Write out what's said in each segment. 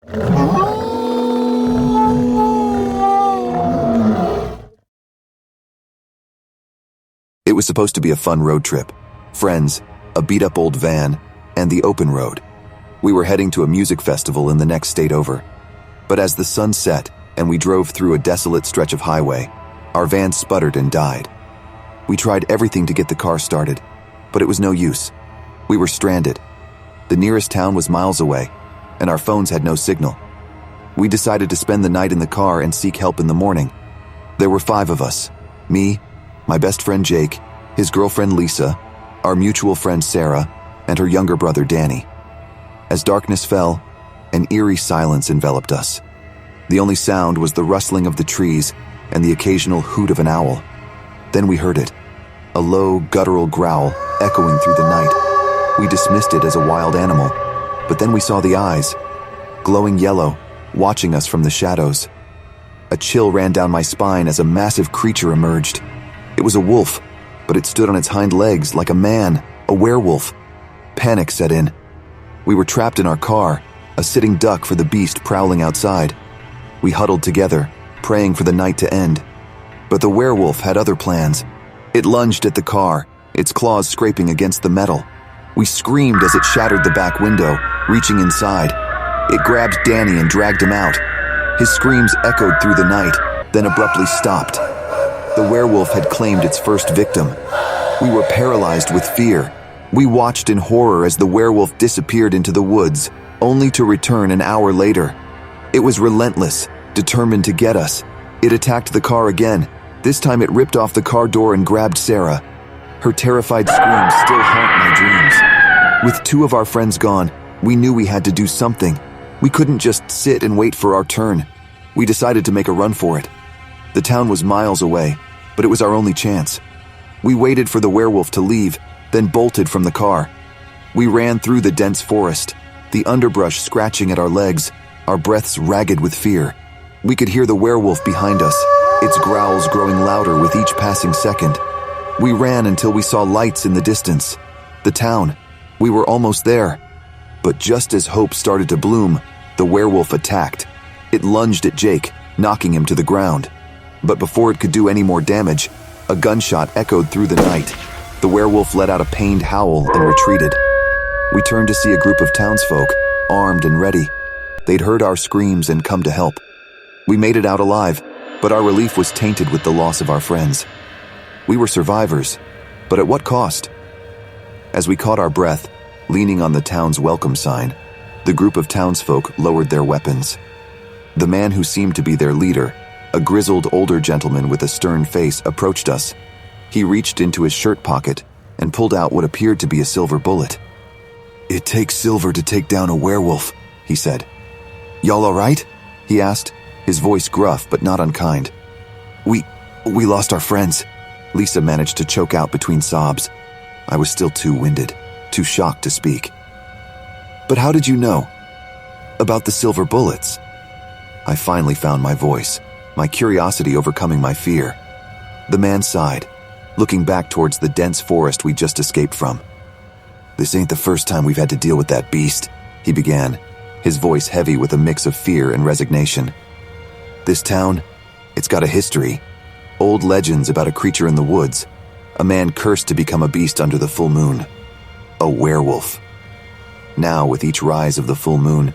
It was supposed to be a fun road trip. Friends, a beat-up old van, and the open road. We were heading to a music festival in the next state over. But as the sun set and we drove through a desolate stretch of highway, our van sputtered and died. We tried everything to get the car started, but it was no use. We were stranded. The nearest town was miles away, and our phones had no signal. We decided to spend the night in the car and seek help in the morning. There were 5 of us: me, my best friend Jake, his girlfriend Lisa, our mutual friend Sarah, and her younger brother Danny. As darkness fell, an eerie silence enveloped us. The only sound was the rustling of the trees and the occasional hoot of an owl. Then we heard it, a low, guttural growl echoing through the night. We dismissed it as a wild animal, but then we saw the eyes, glowing yellow, watching us from the shadows. A chill ran down my spine as a massive creature emerged. It was a wolf, but it stood on its hind legs like a man, a werewolf. Panic set in. We were trapped in our car, a sitting duck for the beast prowling outside. We huddled together, praying for the night to end. But the werewolf had other plans. It lunged at the car, its claws scraping against the metal. We screamed as it shattered the back window, reaching inside. It grabbed Danny and dragged him out. His screams echoed through the night, then abruptly stopped. The werewolf had claimed its first victim. We were paralyzed with fear. We watched in horror as the werewolf disappeared into the woods, only to return an hour later. It was relentless, determined to get us. It attacked the car again. This time it ripped off the car door and grabbed Sarah. Her terrified screams still haunt my dreams. With 2 of our friends gone, we knew we had to do something. We couldn't just sit and wait for our turn. We decided to make a run for it. The town was miles away, but it was our only chance. We waited for the werewolf to leave, then bolted from the car. We ran through the dense forest, the underbrush scratching at our legs, our breaths ragged with fear. We could hear the werewolf behind us, its growls growing louder with each passing second. We ran until we saw lights in the distance. The town. We were almost there. But just as hope started to bloom, the werewolf attacked. It lunged at Jake, knocking him to the ground. But before it could do any more damage, a gunshot echoed through the night. The werewolf let out a pained howl and retreated. We turned to see a group of townsfolk, armed and ready. They'd heard our screams and come to help. We made it out alive, but our relief was tainted with the loss of our friends. We were survivors, but at what cost? As we caught our breath, leaning on the town's welcome sign, the group of townsfolk lowered their weapons. The man who seemed to be their leader, a grizzled older gentleman with a stern face, approached us. He reached into his shirt pocket and pulled out what appeared to be a silver bullet. "It takes silver to take down a werewolf," he said. "Y'all all right?" he asked, his voice gruff but not unkind. We lost our friends," Lisa managed to choke out between sobs. I was still too winded, too shocked to speak. "But how did you know about the silver bullets?" I finally found my voice, my curiosity overcoming my fear. The man sighed, looking back towards the dense forest we just escaped from. "This ain't the first time we've had to deal with that beast," he began, his voice heavy with a mix of fear and resignation. "This town, it's got a history. Old legends about a creature in the woods, a man cursed to become a beast under the full moon. A werewolf." Now, with each rise of the full moon,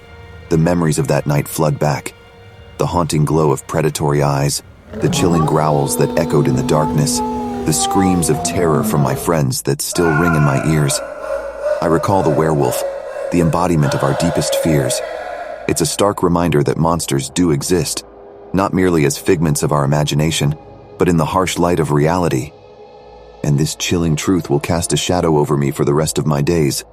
the memories of that night flood back. The haunting glow of predatory eyes, the chilling growls that echoed in the darkness, the screams of terror from my friends that still ring in my ears. I recall the werewolf, the embodiment of our deepest fears. It's a stark reminder that monsters do exist, not merely as figments of our imagination, but in the harsh light of reality. And this chilling truth will cast a shadow over me for the rest of my days.